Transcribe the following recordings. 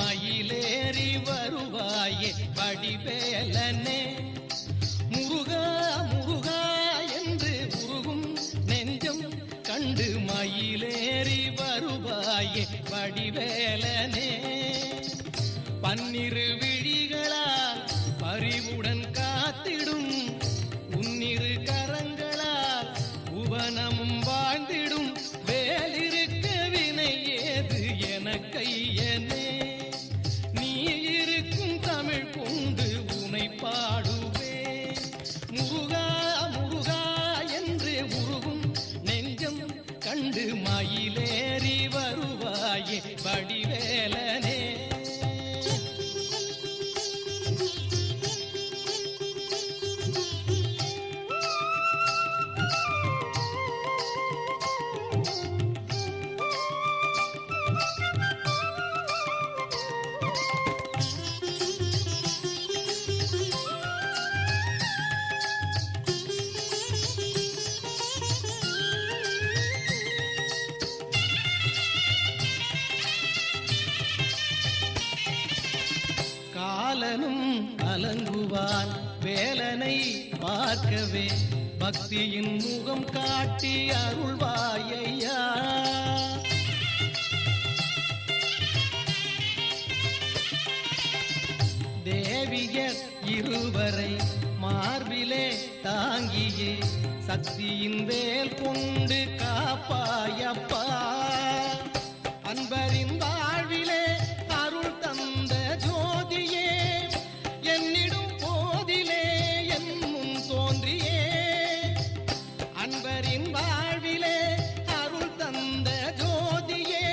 மயிலேறி வருவாயே வடிவேலனே. முருகா முருகா என்று உருகும் நெஞ்சம் கண்டு மயிலேறி வருவாயே வடிவேலனே. பன்னிரு விழிகளால் பரிவுடன் காத்திடும் உன்னிரு கரங்களால் புவனமும் வாழ்ந்திடும் வேலிருக்க வினை ஏது என கையனே. நீ இருக்கும் தமிழ் கொண்டு உனை பாடுவே. முருகா முருகா என்று உருகும் நெஞ்சம் கண்டு மயிலேறி வருவாயே வடிவேலனே. காலனும் கலங்குவான் வேலனை பார்க்கவே பக்தியின் முகம் காட்டி அருள்வாயையா. தேவியர் இருவரை மார்பிலே தாங்கியே சக்தியின் வேல் கொண்டு காப்பாயப்பா. அன்பரின் வாழ்விலே அருள் தந்த ஜோதியே என்னிடும் போதிலே என் முன் தோன்றியே. அன்பரின் வாழ்விலே அருள் தந்த ஜோதியே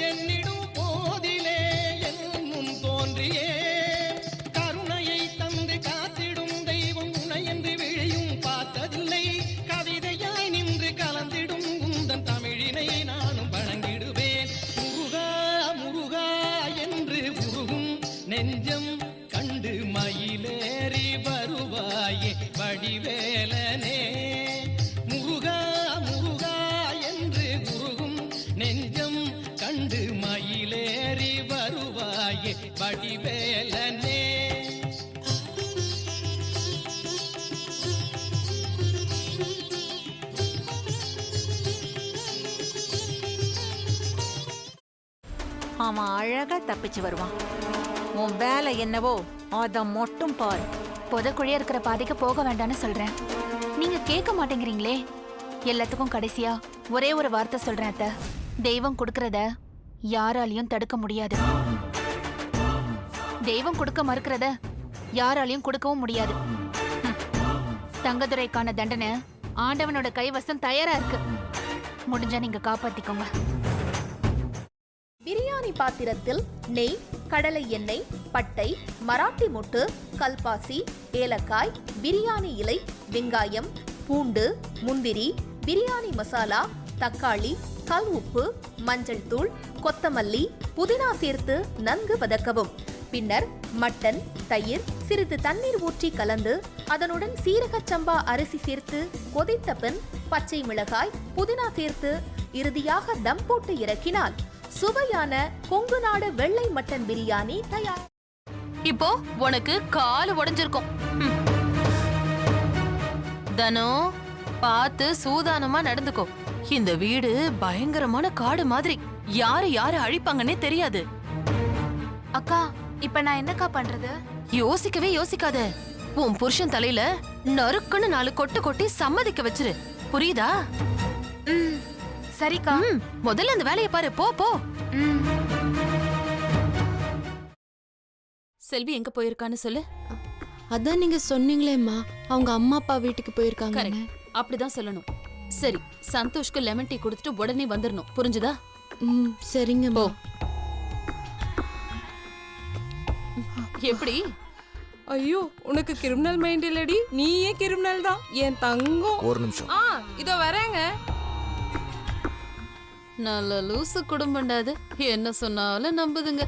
என்னிடும் போதிலே என் முன் தோன்றியே. கருணையை தந்து காத்திடும் தெய்வம் உனை என்று விழியும் பார்த்ததில்லை. கவிதையாய் நின்று கலந்திடும் உந்தன் தமிழினை நானும் வழங்கிடுவேன். முருகா முருகா என்று உருகும் நெஞ்சம் கண்டு மயிலேறி வருவாயே வடிவேலனே. முருகா முருகா என்று உருகும் நெஞ்சம் கண்டு மயிலேறி வருவாயே வடிவேலனே. அவன் அழகா தப்பிச்சு வருவான். உன் வேலை என்னவோ அத மட்டும் பாரு. புதக்குழியா இருக்கிற பாதைக்கு போக வேண்டாம்னு சொல்றேன், நீங்க கேட்க மாட்டேங்கிறீங்களே. எல்லாத்துக்கும் கடைசியா ஒரே ஒரு வார்த்தை சொல்றேன் அத்தை. தெய்வம் கொடுக்கறத யாராலையும் தடுக்க முடியாது. தெய்வம் கொடுக்க மறுக்கிறத யாராலையும் கொடுக்கவும் முடியாது. தங்கதுரைக்கான தண்டனை ஆண்டவனோட கைவசம் தயாரா இருக்கு. முடிஞ்சா நீங்க காப்பாத்திக்கோங்க. பிரியாணி பாத்திரத்தில் நெய், கடலை எண்ணெய், பட்டை, மராட்டி மொட்டு, கல்பாசி, ஏலக்காய், பிரியாணி இலை, வெங்காயம், பூண்டு, முந்திரி, பிரியாணி மசாலா, தக்காளி, கல் உப்பு, மஞ்சள் தூள், கொத்தமல்லி, புதினா சேர்த்து நன்கு வதக்கவும். பின்னர் மட்டன், தயிர், சிறிது தண்ணீர் ஊற்றி கலந்து அதனுடன் சீரக சம்பா அரிசி சேர்த்து கொதித்த பின் பச்சை மிளகாய், புதினா சேர்த்து இறுதியாக தம் போட்டு இறக்கினால் சுவையான கொங்கு நாடு வெள்ளை மட்டன் பிரியாணி தயார். இப்போ உனக்கு கால் உடைஞ்சிருக்கும். தனோ பார்த்து சூதானமா நடந்துக்கோ. இந்த வீடு பயங்கரமான காடு மாதிரி, யாரு யாரு அழிப்பாங்கன்னே தெரியாது. அக்கா, இப்ப நான் என்னக்கா பண்றது? யோசிக்கவே யோசிக்காத. உன் புருஷன் தலையில நறுக்குன்னு 4 கொட்டு கொட்டி சம்மதிக்க வச்சிரு. புரியுதா? சரிக்கா. முதல்ல அந்த வேலையை பாரு. போ போ. செல்வி எங்க போயிருக்கான்னு சொல்லு. அதான் நீங்க சொன்னீங்களேம்மா, அவங்க அம்மா அப்பா வீட்டுக்கு போயிருக்காங்க. அப்படிதான் சொல்லணும். சரி, சந்தோஷ்க்கு லெமன் டீ கொடுத்துட்டு உடனே வந்துடணும். புரிஞ்சுதா? சரிங்க. போ. எப்படி? ஐயோ, உனக்கு கிரிமினல் மைண்ட் இல்லடி, நீயே கிரிமினல் தான் என் தங்கம். ஒரு நிமிஷம். இதோ வரேங்க. நல்ல லூசு குடும்பம்டாது, என்ன சொன்னாலும் நம்புதுங்க.